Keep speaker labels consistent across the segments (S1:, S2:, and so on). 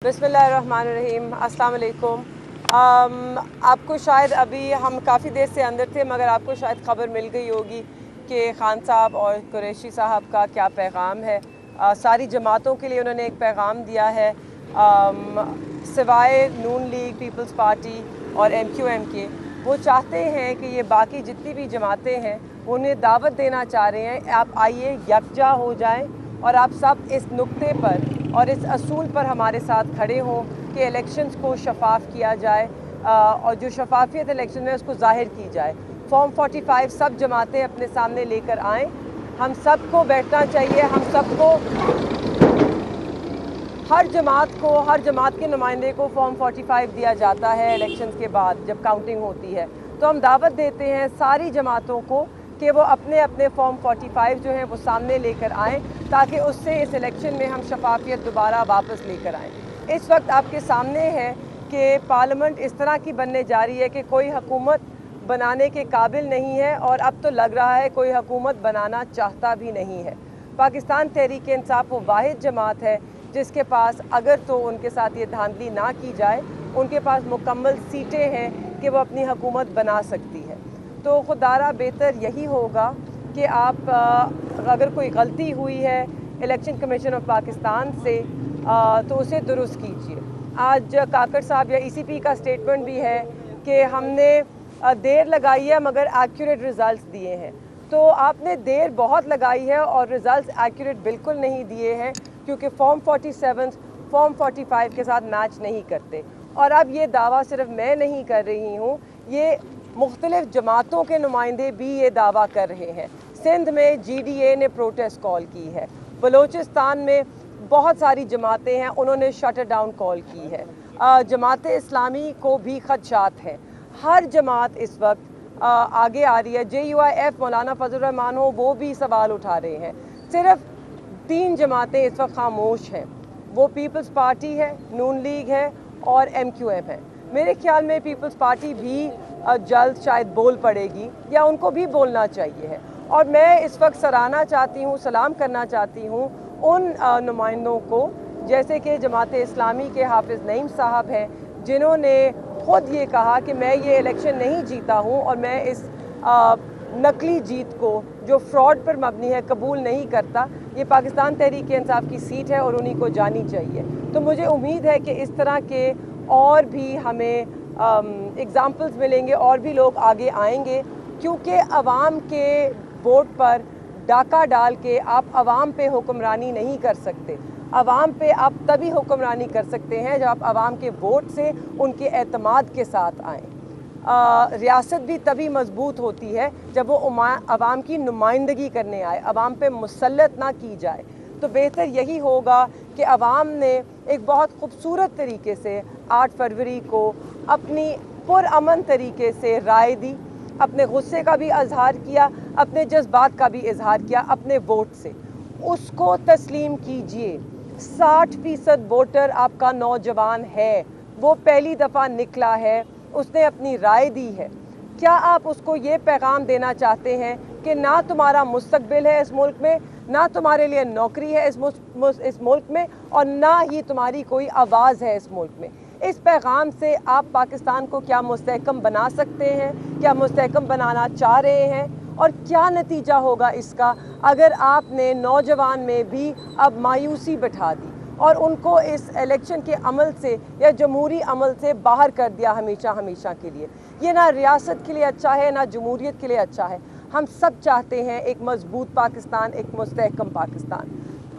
S1: बिस्मिल्लाहिर्रहमानिर्रहीम, अस्सलाम वालेकुम। आपको शायद अभी हम काफ़ी देर से अंदर थे मगर आपको शायद ख़बर मिल गई होगी कि खान साहब और कुरैशी साहब का क्या पैगाम है। सारी जमातों के लिए उन्होंने एक पैगाम दिया है, सिवाय नून लीग, पीपल्स पार्टी और MQM के। वो चाहते हैं कि ये बाकी जितनी भी जमातें हैं उन्हें दावत देना चाह रहे हैं, आप आइए, यकजा हो जाएं और आप सब इस नुक्ते पर और इस असूल पर हमारे साथ खड़े हों कि इलेक्शंस को शफाफ किया जाए और जो शफाफियत इलेक्शन में उसको ज़ाहिर की जाए। फॉर्म 45 सब जमातें अपने सामने लेकर आएँ, हम सबको बैठना चाहिए, हम सबको हर जमात के नुमाइंदे को फॉर्म 45 दिया जाता है इलेक्शंस के बाद जब काउंटिंग होती है। तो हम दावत देते हैं सारी जमातों को कि वो अपने अपने फॉर्म 45 जो हैं वो सामने लेकर आएँ ताकि उससे इस इलेक्शन में हम शफाफियत दोबारा वापस लेकर आएँ। इस वक्त आपके सामने है कि पार्लियामेंट इस तरह की बनने जा रही है कि कोई हुकूमत बनाने के काबिल नहीं है और अब तो लग रहा है कोई हुकूमत बनाना चाहता भी नहीं है। पाकिस्तान तहरीक इंसाफ वो वाहिद जमात है जिसके पास, अगर तो उनके साथ ये धांधली ना की जाए, उनके पास मुकम्मल सीटें हैं कि वो अपनी हुकूमत बना सकती है। तो खुदारा बेहतर यही होगा कि आप अगर कोई गलती हुई है इलेक्शन कमीशन ऑफ पाकिस्तान से तो उसे दुरुस्त कीजिए। आज काकड़ साहब या ECP का स्टेटमेंट भी है कि हमने देर लगाई है मगर एक्यूरेट रिज़ल्ट्स दिए हैं। तो आपने देर बहुत लगाई है और रिज़ल्ट्स एक्यूरेट बिल्कुल नहीं दिए हैं क्योंकि फॉर्म 47 फॉर्म 45 के साथ मैच नहीं करते। और अब ये दावा सिर्फ मैं नहीं कर रही हूँ, ये मुख्तलिफ जमातों के नुमाइंदे भी ये दावा कर रहे हैं। सिंध में GDA ने प्रोटेस्ट कॉल की है, बलूचिस्तान में बहुत सारी जमातें हैं उन्होंने शटर डाउन कॉल की है, जमात इस्लामी को भी खदशात हैं। हर जमात इस वक्त आगे आ रही है। JUIF मौलाना फजल रहमान हो वो भी सवाल उठा रहे हैं। सिर्फ 3 जमातें इस वक्त खामोश हैं, वो पीपल्स पार्टी है, नून लीग है और MQM है। मेरे ख्याल में पीपल्स पार्टी भी जल्द शायद बोल पड़ेगी या उनको भी बोलना चाहिए है। और मैं इस वक्त सराहना चाहती हूँ, सलाम करना चाहती हूँ उन नुमाइंदों को जैसे कि जमात इस्लामी के हाफिज़ नईम साहब हैं जिन्होंने ख़ुद ये कहा कि मैं ये इलेक्शन नहीं जीता हूँ और मैं इस नकली जीत को जो फ्रॉड पर मबनी है कबूल नहीं करता। ये पाकिस्तान तहरीक इंसाफ की सीट है और उन्हीं को जानी चाहिए। तो मुझे उम्मीद है कि इस तरह के और भी हमें एग्ज़ाम्पल्स मिलेंगे और भी लोग आगे आएंगे क्योंकि अवाम के वोट पर डाका डाल के आप अवाम पे हुक्मरानी नहीं कर सकते। अवाम पे आप तभी हुक्मरानी कर सकते हैं जब आप अवाम के वोट से उनके एतमाद के साथ आएँ। रियासत भी तभी मजबूत होती है जब वो अवाम की नुमाइंदगी करने आए, अवाम पे मुसल्लत ना की जाए। तो बेहतर यही होगा कि अवाम ने एक बहुत खूबसूरत तरीके से 8 फरवरी को अपनी पुरअमन तरीके से राय दी, अपने गुस्से का भी इजहार किया, अपने जज्बात का भी इजहार किया अपने वोट से। उसको तस्लीम कीजिए। 60% वोटर आपका नौजवान है, वो पहली दफ़ा निकला है, उसने अपनी राय दी है। क्या आप उसको ये पैगाम देना चाहते हैं कि ना तुम्हारा मुस्तकबिल है इस मुल्क में, ना तुम्हारे लिए नौकरी है इस मुल्क में और ना ही तुम्हारी कोई आवाज़ है इस मुल्क में? इस पैगाम से आप पाकिस्तान को क्या मुस्तहकम बना सकते हैं, क्या मुस्तहकम बनाना चाह रहे हैं? और क्या नतीजा होगा इसका अगर आपने नौजवान में भी अब मायूसी बैठा दी और उनको इस इलेक्शन के अमल से या जमहूरी अमल से बाहर कर दिया हमेशा हमेशा के लिए? ये ना रियासत के लिए अच्छा है ना जमहूरियत के लिए अच्छा है। हम सब चाहते हैं एक मजबूत पाकिस्तान, एक मुस्तहकम पाकिस्तान।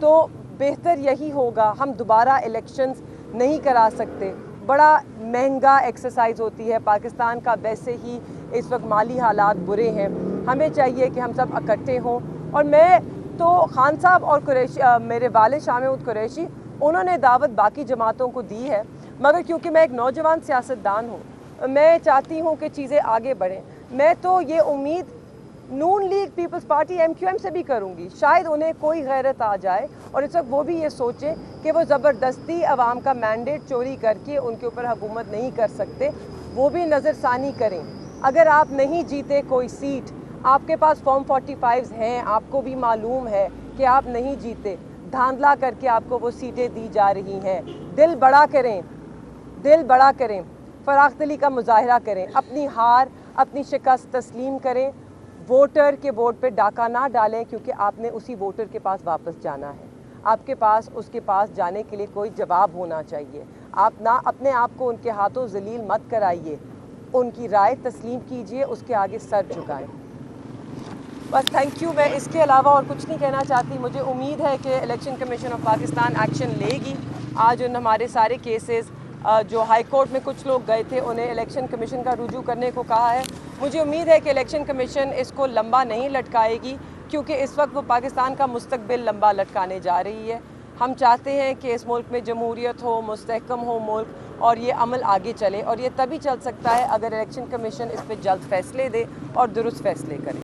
S1: तो बेहतर यही होगा, हम दोबारा इलेक्शंस नहीं करा सकते, बड़ा महंगा एक्सरसाइज होती है, पाकिस्तान का वैसे ही इस वक्त माली हालात बुरे हैं। हमें चाहिए कि हम सब इकट्ठे हों। और मैं तो खान साहब और कुरैशी, मेरे वालिद शाह महमूद कुरैशी, उन्होंने दावत बाकी जमातों को दी है मगर क्योंकि मैं एक नौजवान सियासतदान हूँ, मैं चाहती हूँ कि चीज़ें आगे बढ़ें। मैं तो ये उम्मीद नून लीग, पीपल्स पार्टी, MQM से भी करूँगी। शायद उन्हें कोई गैरत आ जाए और इस वक्त वो भी ये सोचें कि वो ज़बरदस्ती अवाम का मैंडेट चोरी करके उनके ऊपर हुकूमत नहीं कर सकते, वो भी नज़रसानी करें। अगर आप नहीं जीते कोई सीट, आपके पास फॉर्म 45 हैं, आपको भी मालूम है कि आप नहीं जीते, धांधला करके आपको वो सीटें दी जा रही हैं। दिल बड़ा करें, दिल बड़ा करें, फराख्तली का मुजाहरा करें, अपनी हार, अपनी शिकस्त तस्लीम करें, वोटर के वोट पे डाका ना डालें, क्योंकि आपने उसी वोटर के पास वापस जाना है। आपके पास उसके पास जाने के लिए कोई जवाब होना चाहिए। आप ना अपने आप को उनके हाथों जलील मत कराइए, उनकी राय तस्लीम कीजिए, उसके आगे सर झुकाएं। बस थैंक यू। मैं इसके अलावा और कुछ नहीं कहना चाहती। मुझे उम्मीद है कि election commission of Pakistan action लेगी। आज उन हमारे सारे केसेस जो हाई कोर्ट में कुछ लोग गए थे उन्हें इलेक्शन कमीशन का रुजू करने को कहा है। मुझे उम्मीद है कि इलेक्शन कमीशन इसको लंबा नहीं लटकाएगी, क्योंकि इस वक्त वो पाकिस्तान का मुस्तकबिल लंबा लटकाने जा रही है। हम चाहते हैं कि इस मुल्क में जमहूरियत हो, मुस्तहकम हो मुल्क, और ये अमल आगे चले, और ये तभी चल सकता है अगर इलेक्शन कमीशन इस पर जल्द फैसले दे और दुरुस्त फैसले करे।